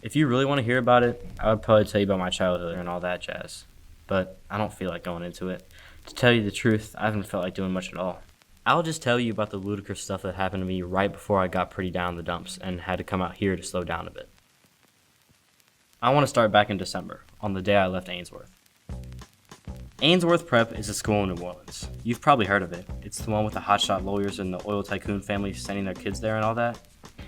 If you really want to hear about it, I would probably tell you about my childhood and all that jazz. But I don't feel like going into it. To tell you the truth, I haven't felt like doing much at all. I'll just tell you about the ludicrous stuff that happened to me right before I got pretty down in the dumps and had to come out here to slow down a bit. I want to start back in December, on the day I left Ainsworth. Ainsworth Prep is a school in New Orleans. You've probably heard of it. It's the one with the hotshot lawyers and the oil tycoon families sending their kids there and all that.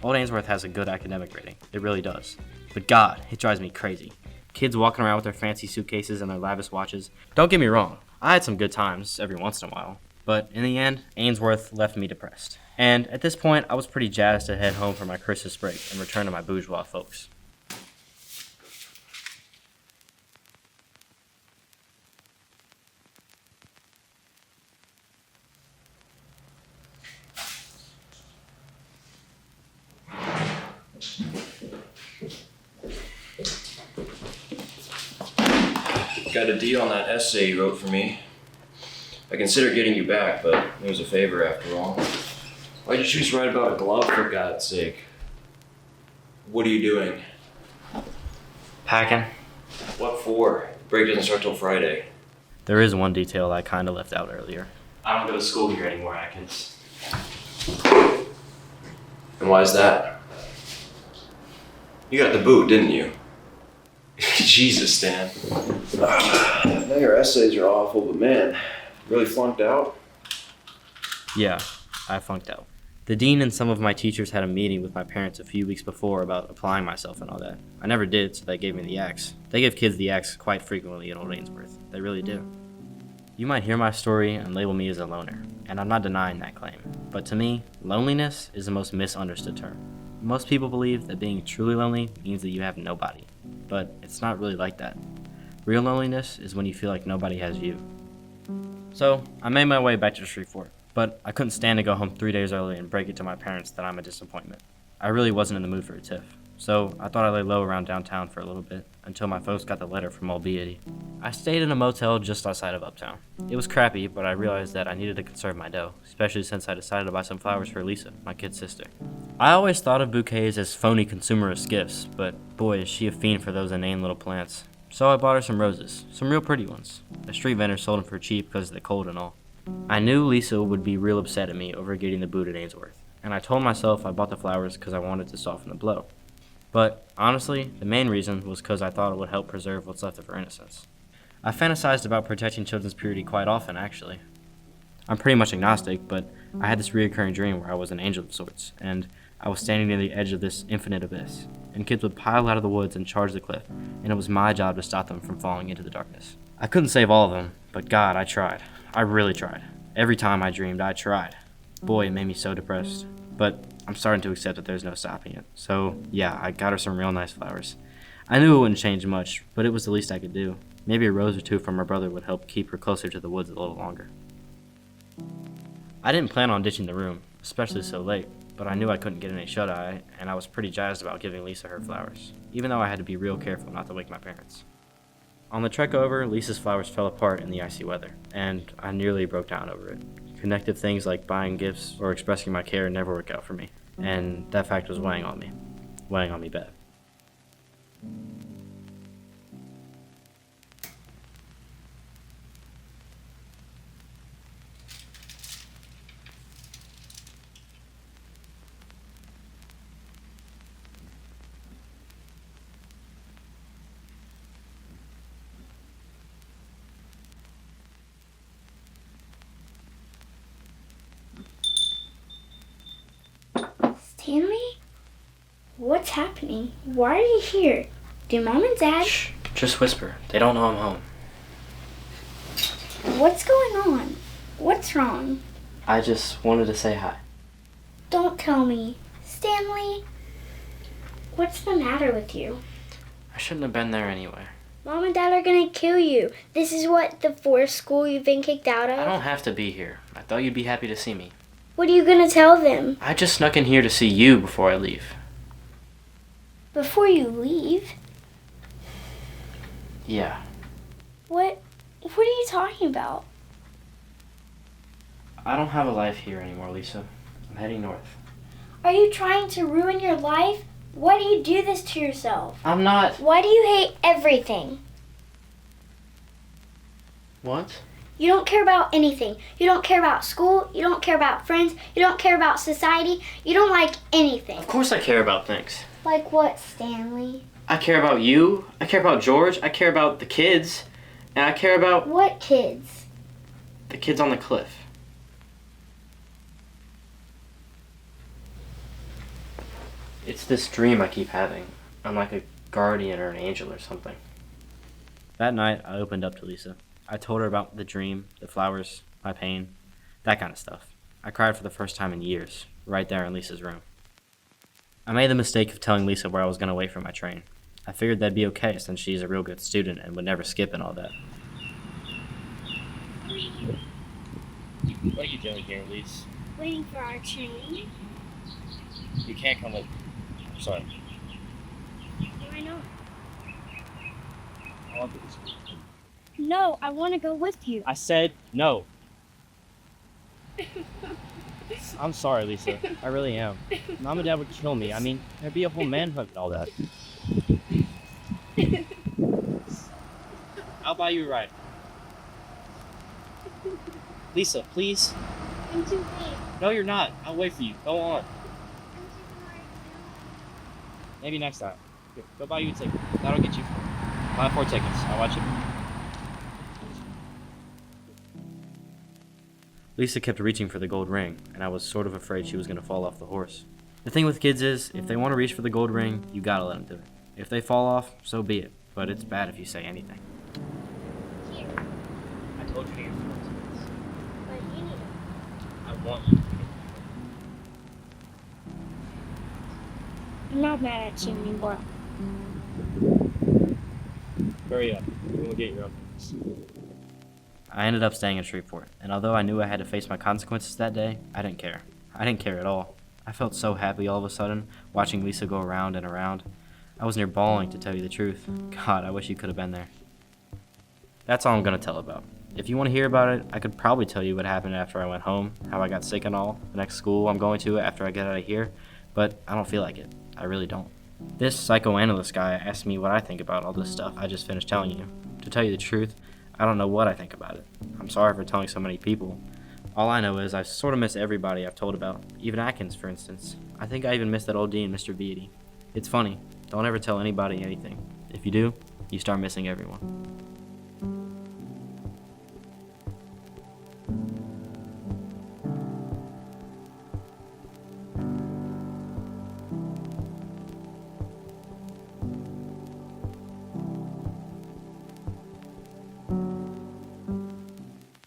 Old Ainsworth has a good academic rating. It really does. But God, it drives me crazy. Kids walking around with their fancy suitcases and their lavish watches. Don't get me wrong, I had some good times every once in a while. But in the end, Ainsworth left me depressed. And at this point, I was pretty jazzed to head home for my Christmas break and return to my bourgeois folks. Got a deal on that essay you wrote for me. I considered getting you back, but it was a favor after all. Why'd you choose to write about a glove, for God's sake? What are you doing? Packing. What for? The break doesn't start till Friday. There is one detail I kinda left out earlier. I don't go to school here anymore, Atkins. And why's that? You got the boot, didn't you? Jesus, Stan. I know your essays are awful, but man, really flunked out? Yeah, I flunked out. The dean and some of my teachers had a meeting with my parents a few weeks before about applying myself and all that. I never did, so they gave me the axe. They give kids the axe quite frequently in Old Ainsworth. They really do. You might hear my story and label me as a loner, and I'm not denying that claim. But to me, loneliness is the most misunderstood term. Most people believe that being truly lonely means that you have nobody. But it's not really like that. Real loneliness is when you feel like nobody has you. So, I made my way back to Shreveport, but I couldn't stand to go home 3 days early and break it to my parents that I'm a disappointment. I really wasn't in the mood for a tiff, so I thought I'd lay low around downtown for a little bit until my folks got the letter from old B. I stayed in a motel just outside of Uptown. It was crappy, but I realized that I needed to conserve my dough, especially since I decided to buy some flowers for Lisa, my kid sister. I always thought of bouquets as phony consumerist gifts, but boy is she a fiend for those inane little plants. So I bought her some roses, some real pretty ones. A street vendor sold them for cheap because of the cold and all. I knew Lisa would be real upset at me over getting the boot at Ainsworth, and I told myself I bought the flowers because I wanted to soften the blow. But honestly, the main reason was because I thought it would help preserve what's left of her innocence. I fantasized about protecting children's purity quite often, actually. I'm pretty much agnostic, but I had this reoccurring dream where I was an angel of sorts, and I was standing near the edge of this infinite abyss, and kids would pile out of the woods and charge the cliff, and it was my job to stop them from falling into the darkness. I couldn't save all of them, but God, I tried. I really tried. Every time I dreamed, I tried. Boy, it made me so depressed. But I'm starting to accept that there's no stopping it. So, yeah, I got her some real nice flowers. I knew it wouldn't change much, but it was the least I could do. Maybe a rose or two from her brother would help keep her closer to the woods a little longer. I didn't plan on ditching the room, especially so late, but I knew I couldn't get any shut-eye, and I was pretty jazzed about giving Lisa her flowers, even though I had to be real careful not to wake my parents. On the trek over, Lisa's flowers fell apart in the icy weather, and I nearly broke down over it. Connective things like buying gifts or expressing my care never work out for me, and that fact was weighing on me bad. Stanley? What's happening? Why are you here? Do Mom and Dad... Shh, just whisper. They don't know I'm home. What's going on? What's wrong? I just wanted to say hi. Don't tell me. Stanley? What's the matter with you? I shouldn't have been there anyway. Mom and Dad are gonna kill you. This is what, the fourth school you've been kicked out of? I don't have to be here. I thought you'd be happy to see me. What are you gonna tell them? I just snuck in here to see you before I leave. Before you leave? Yeah. What are you talking about? I don't have a life here anymore, Lisa. I'm heading north. Are you trying to ruin your life? Why do you do this to yourself? I'm not. Why do you hate everything? What? You don't care about anything. You don't care about school. You don't care about friends. You don't care about society. You don't like anything. Of course I care about things. Like what, Stanley? I care about you. I care about George. I care about the kids. And I care about What kids? the kids on the cliff. It's this dream I keep having. I'm like a guardian or an angel or something. That night, I opened up to Lisa. I told her about the dream, the flowers, my pain, that kind of stuff. I cried for the first time in years, right there in Lisa's room. I made the mistake of telling Lisa where I was going to wait for my train. I figured that'd be okay since she's a real good student and would never skip and all that. What are you doing here, Lise? Waiting for our train. You can't come with me. I'm sorry. Why not? I want this. No, I want to go with you. I said no. I'm sorry, Lisa. I really am. Mom and Dad would kill me. I mean, there'd be a whole manhunt and all that. I'll buy you a ride. Lisa, please. I'm too late. No, you're not. I'll wait for you. Go on. Maybe next time. Here, go buy you a ticket. That'll get you 4 tickets. I'll watch it. Lisa kept reaching for the gold ring, and I was sort of afraid she was going to fall off the horse. The thing with kids is, if they want to reach for the gold ring, you gotta let them do it. If they fall off, so be it. But it's bad if you say anything. Here, I told you to get 4 tickets. but you need them. I want you. I'm not mad at you anymore. Hurry up. We'll get your updates. I ended up staying in Shreveport, and although I knew I had to face my consequences that day, I didn't care. I didn't care at all. I felt so happy all of a sudden, watching Lisa go around and around. I was near bawling, to tell you the truth. God, I wish you could have been there. That's all I'm going to tell about. If you want to hear about it, I could probably tell you what happened after I went home, how I got sick and all, the next school I'm going to after I get out of here, but I don't feel like it. I really don't. This psychoanalyst guy asked me what I think about all this stuff I just finished telling you. To tell you the truth, I don't know what I think about it. I'm sorry for telling so many people. All I know is I sort of miss everybody I've told about, even Atkins, for instance. I think I even miss that old dean, Mr. Beatty. It's funny. Don't ever tell anybody anything. If you do, you start missing everyone.